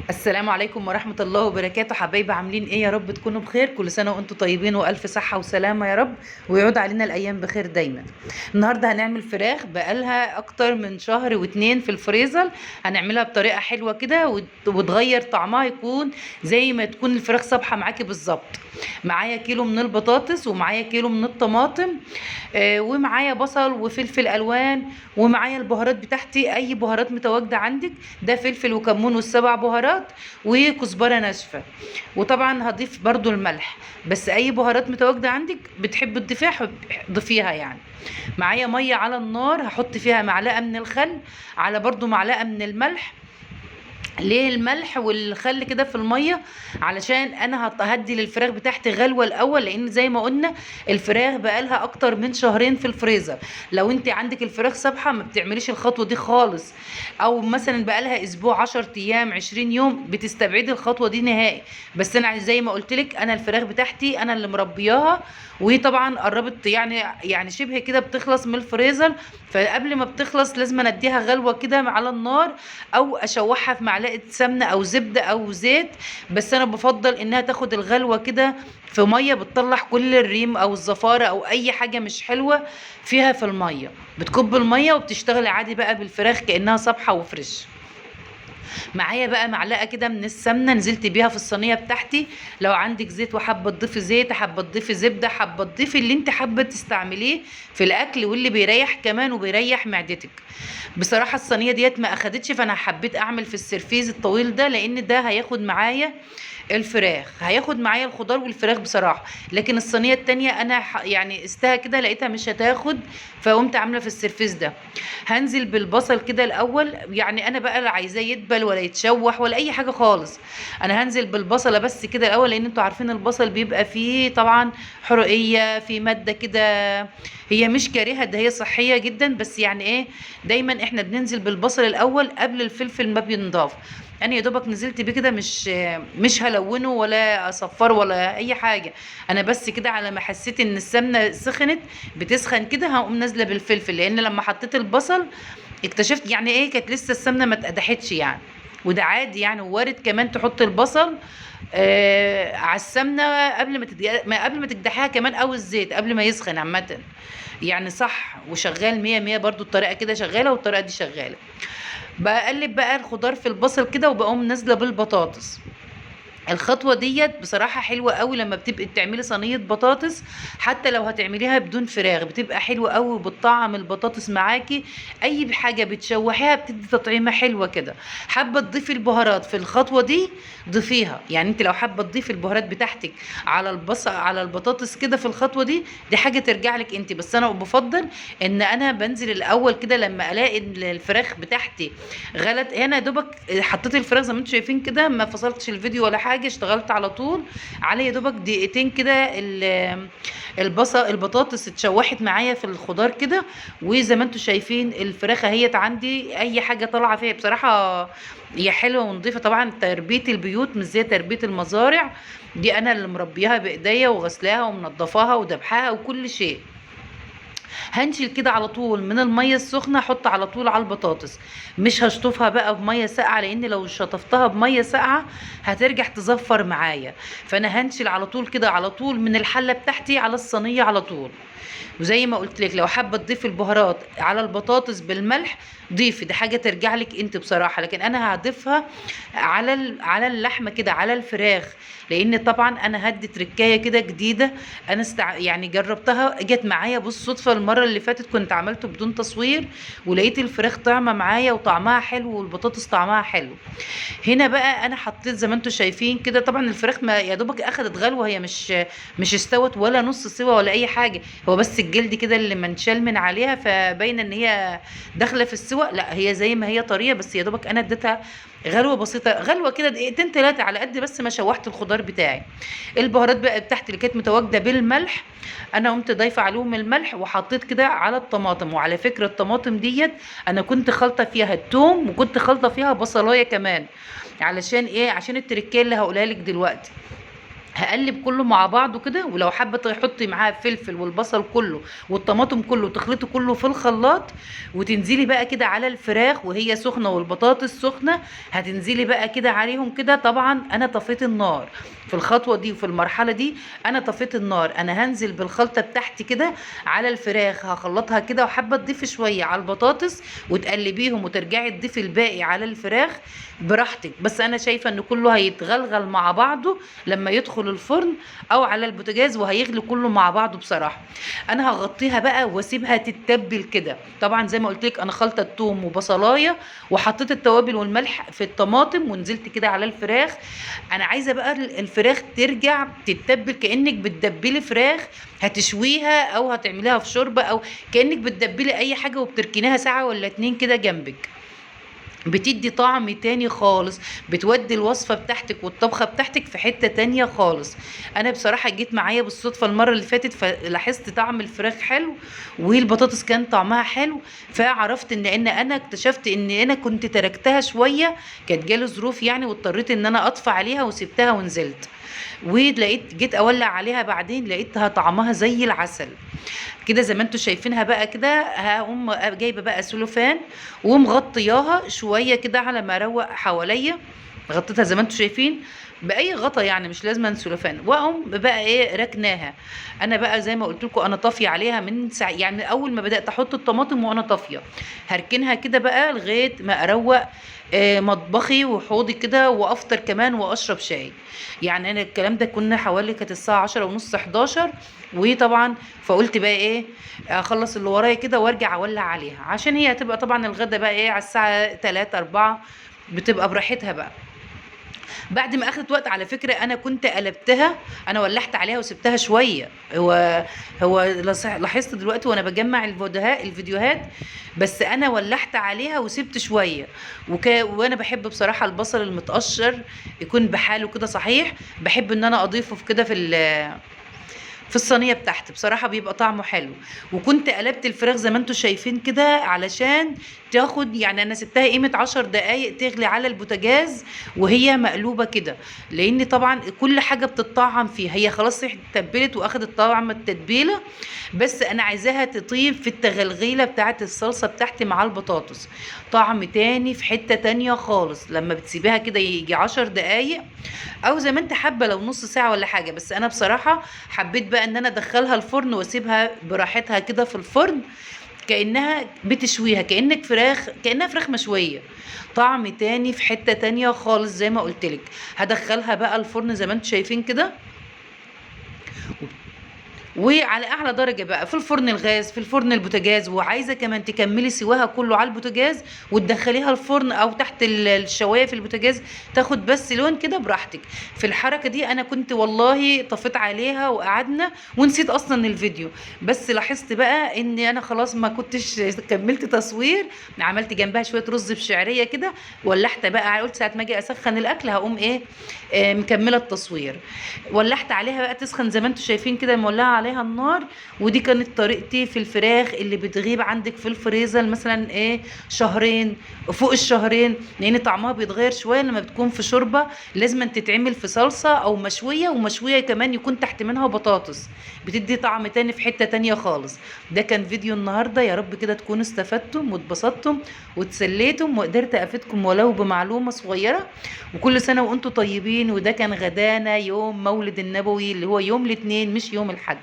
السلام عليكم ورحمة الله وبركاته. حبايبي عاملين ايه؟ يا رب تكونوا بخير. كل سنة وانتم طيبين والف صحة وسلامة يا رب، ويعود علينا الايام بخير دايما. النهاردة هنعمل فراخ بقالها اكتر من شهر واتنين في الفريزر. هنعملها بطريقة حلوة كده وتغير طعمها، يكون زي ما تكون الفراخ صبحة معاكي بالظبط. معايا كيلو من البطاطس، ومعايا كيلو من الطماطم، ومعايا بصل وفلفل الوان، ومعايا البهارات بتاعتي، اي بهارات متواجده عندك. ده فلفل وكمون والسبع بهارات وكزبره ناشفه. وطبعا هضيف برضو الملح، بس اي بهارات متواجده عندك بتحب تضيفيها ضيفيها يعني. معايا ميه على النار، هحط فيها معلقه من الخل، على برضو معلقه من الملح. ليه الملح والخل كده في الميه؟ علشان انا هدي للفراخ بتاعتي غلوه الاول، لان زي ما قلنا الفراخ بقالها اكتر من شهرين في الفريزر. لو انت عندك الفراخ صبحه ما بتعمليش الخطوه دي خالص، او مثلا بقالها اسبوع 10 ايام 20 يوم بتستبعدي الخطوه دي نهائي. بس انا زي ما قلت لك، انا الفراخ بتاعتي انا اللي مربياها، وطبعا قربت يعني شبه كده بتخلص من الفريزر. فقبل ما بتخلص لازم اديها غلوه كده على النار، او اشوحها في معلقه سمنه او زبده او زيت. بس انا بفضل انها تاخد الغلوه كده في ميه، بتطلع كل الريم او الزفاره او اي حاجه مش حلوه فيها في الميه. بتكب الميه وبتشتغل عادي بقى بالفراخ كانها صبحه وفريش. معايا بقى معلقه كده من السمنه نزلت بيها في الصينيه بتاعتي. لو عندك زيت وحابه تضيفي زيت، حابه تضيفي زبده، حابه تضيفي اللي انت حابه تستعمليه في الاكل، واللي بيريح كمان وبيريح معدتك. بصراحه الصينيه ديت ما اخدتش، فانا حبيت اعمل في السرفيز الطويل ده، لان ده هياخد معايا الفراخ، هياخد معايا الخضار والفراخ بصراحه. لكن الصينيه التانية انا يعني قستها كده لقيتها مش هتاخد، فقمت عامله في السرفيس ده. هنزل بالبصل كده الاول، يعني انا بقى لا عايزاه يدبل ولا يتشوح ولا اي حاجه خالص. انا هنزل بالبصله بس كده الاول، لان انتوا عارفين البصل بيبقى فيه طبعا حرقيه، في ماده كده هي مش كارهه، ده هي صحيه جدا، بس يعني ايه، دايما احنا بننزل بالبصل الاول قبل الفلفل ما بينضاف. انا يا دوبك نزلت بيه كده، مش هلونه ولا اصفره ولا اي حاجه. انا بس كده على ما حسيت ان السمنه سخنت، بتسخن كده، هقوم نازله بالفلفل، لان لما حطيت البصل اكتشفت يعني ايه، كانت لسه السمنه ما اتقدحتش يعني. وده عادي يعني، وارد كمان تحط البصل على السمنه قبل ما تقدحيها كمان، او الزيت قبل ما يسخن عامه. يعني صح وشغال مية مية، برضو الطريقه كده شغاله والطريقه دي شغاله. بقلب بقى الخضار في البصل كده، وبقوم نازله بالبطاطس. الخطوة ديت بصراحة حلوة قوي لما بتبقي بتعملي صينية بطاطس. حتى لو هتعمليها بدون فراخ بتبقى حلوة قوي، وبتطعم البطاطس معاكي. اي حاجة بتشوحيها بتدي تطعيمة حلوة كده. حابة تضيفي البهارات في الخطوة دي ضيفيها، يعني انت لو حابة تضيفي البهارات بتاعتك على البصل على البطاطس كده في الخطوة دي، دي حاجة ترجع لك انت. بس انا بفضل ان انا بنزل الاول كده لما الاقي إن الفراخ بتاعتي غلط. هنا يا دوبك حطيت الفراخ زي ما انتم شايفين كده، ما فصلتش الفيديو ولا حاجه، اشتغلت على طول. على يا دوبك دقيقتين كده البطاطس اتشوحت معايا في الخضار كده. وزي ما انتم شايفين الفراخ اهيت عندي، اي حاجه طالعه فيها بصراحه هي حلوه ونظيفه. طبعا تربيه البيوت مش زي تربيه المزارع، دي انا اللي مربيها بايديا وغسلاها ومنضفاها وذبحاها وكل شيء. هنشيل كده على طول من الميه السخنه، احط على طول على البطاطس. مش هشطفها بقى بميه ساقعه، لان لو شطفتها بميه ساقعه هترجع تزفر معايا. فانا هنشيل على طول كده، على طول من الحله بتاعتي على الصينيه على طول. وزي ما قلت لك، لو حابه تضيفي البهارات على البطاطس بالملح ضيفي، دي حاجه ترجع لك انت بصراحه. لكن انا هضيفها على على اللحمه كده، على الفراخ. لان طبعا انا هدي تركايه كده جديده. انا يعني جربتها جت معايا بالصدفه المره اللي فاتت، كنت عملته بدون تصوير، ولقيت الفراخ طعمه معايا وطعمها حلو، والبطاطس طعمها حلو. هنا بقى انا حطيت زي ما انتم شايفين كده، طبعا الفراخ ما يا دوبك اخدت غلوه، هي مش استوت ولا نص سوا ولا اي حاجه. هو بس الجلد كده اللي منشال من عليها، فباينه ان هي داخله في السوا. لا هي زي ما هي طريه، بس يا دوبك انا اديتها غلوه بسيطه، غلوه كده دقيقتين ثلاثه، على قد بس ما شوحت الخضار بتاعي. البهارات بقى بتاعتي اللي كانت متواجده بالملح، انا قمت ضايفه عليهم الملح، وحطيت كده على الطماطم. وعلى فكره الطماطم ديت انا كنت خلطه فيها التوم، وكنت خلطه فيها بصلايه كمان. علشان ايه؟ عشان التركيه اللي هقولها لك دلوقتي. هقلب كله مع بعضه كده، ولو حابه تحطي معاه فلفل والبصل كله والطماطم كله وتخلطي كله في الخلاط، وتنزلي بقى كده على الفراخ وهي سخنه والبطاطس سخنه، هتنزلي بقى كده عليهم كده. طبعا انا طفيت النار في الخطوه دي وفي المرحله دي، انا طفيت النار. انا هنزل بالخلطه بتاعتي كده على الفراخ، هخلطها كده، وحابه تضيفي شويه على البطاطس وتقلبيهم وترجعي تضيفي الباقي على الفراخ براحتك. بس انا شايفه ان كله هيتغلغل مع بعضه لما يدخل الفرن او على البوتاجاز، وهيغلي كله مع بعضه بصراحه. انا هغطيها بقى واسيبها تتبل كده. طبعا زي ما قلت لك انا خلطه الثوم وبصلايه، وحطيت التوابل والملح في الطماطم، ونزلت كده على الفراخ. انا عايزه بقى الفراخ ترجع تتبل كانك بتدبلي فراخ هتشويها او هتعمليها في شوربه، او كانك بتدبلي اي حاجه وبتركنيها ساعه ولا اتنين كده جنبك. بتدي طعم تاني خالص، بتودي الوصفة بتاعتك والطبخة بتاعتك في حتة تانية خالص. انا بصراحة جيت معايا بالصدفة المرة اللي فاتت، فلاحظت طعم الفراخ حلو والبطاطس كان طعمها حلو، فعرفت ان انا اكتشفت ان انا كنت تركتها شوية، كانت جالي ظروف يعني، واضطريت ان انا اطفى عليها وسبتها ونزلت. ولقيت جيت اولع عليها بعدين لقيتها طعمها زي العسل كده زي ما انتوا شايفينها بقى كده. هقوم جايبه بقى سلوفان ومغطياها شويه كده على ما اروق حواليا، غطيتها زي ما انتوا شايفين باي غطا يعني، مش لازم سلوفان. واقوم بقى ايه ركناها. انا بقى زي ما قلت لكم انا طافيه عليها من ساعه، يعني اول ما بدات احط الطماطم وانا طافيه، هركنها كده بقى لغايه ما اروق مطبخي وحوضي كده، وافطر كمان واشرب شاي. يعني انا الكلام ده كنا حوالي كانت الساعه 10 ونص 11. وطبعا فقلت بقى ايه اخلص اللي ورايا كده وارجع اولع عليها، عشان هي هتبقى طبعا الغدا بقى ايه على الساعه 3 4 بتبقى براحتها بقى. بعد ما اخدت وقت على فكره انا كنت قلبتها، انا ولحت عليها وسبتها شويه. هو لاحظت دلوقتي وانا بجمع الفيديوهات، بس انا ولحت عليها وسبت شويه. وانا بحب بصراحه البصل المتقشر يكون بحاله كده صحيح، بحب ان انا اضيفه في كده في الصينيه بتاعتي، بصراحه بيبقى طعمه حلو. وكنت قلبت الفراخ زي ما انتم شايفين كده علشان تاخد، يعني انا سبتها قيمه 10 دقايق تغلي على البوتاجاز وهي مقلوبه كده، لان طبعا كل حاجه بتطعم فيها، هي خلاص اتبلت واخدت طعم التتبيله، بس انا عايزاها تطيب في التغلغيله بتاعت الصلصه بتاعتي مع البطاطس، طعم تاني في حته تانيه خالص لما بتسيبيها كده يجي 10 دقايق، او زي ما انت حابه لو نص ساعه ولا حاجه. بس انا بصراحه حبيت بقى ان انا ادخلها الفرن واسيبها براحتها كده في الفرن، كانها بتشويها كانها فراخ مشويه، طعم تاني في حته تانيه خالص زي ما قلتلك. هدخلها بقى الفرن زي ما انتم شايفين كده، وعلى اعلى درجه بقى في الفرن الغاز في الفرن البوتاجاز، وعايزه كمان تكملي سواها كله على البوتاجاز وتدخليها الفرن او تحت الشوايه في البوتاجاز، تاخد بس لون كده براحتك. في الحركه دي انا كنت والله طفيت عليها وقعدنا ونسيت اصلا الفيديو، بس لاحظت بقى ان انا خلاص ما كنتش كملت تصوير. عملت جنبها شويه رز بشعريه كده، ولحت بقى، قلت ساعه ما اجي اسخن الاكل هقوم ايه مكمله التصوير. ولحت عليها بقى تسخن زي ما انتم شايفين كده، مولعه عليها النار. ودي كانت طريقتي في الفراخ اللي بتغيب عندك في الفريزر مثلا ايه شهرين، فوق الشهرين، لان طعمها بيتغير شويه لما بتكون في شوربه، لازم تتعمل في صلصه او مشويه، ومشويه كمان يكون تحت منها بطاطس، بتدي طعم تاني في حته تانيه خالص. ده كان فيديو النهارده، يا رب كده تكونوا استفدتم واتبسطتم وتسليتم، وقدرت افيدكم ولو بمعلومه صغيره. وكل سنه وانتم طيبين. وده كان غدانا يوم مولد النبوي اللي هو يوم الاثنين مش يوم الاحد.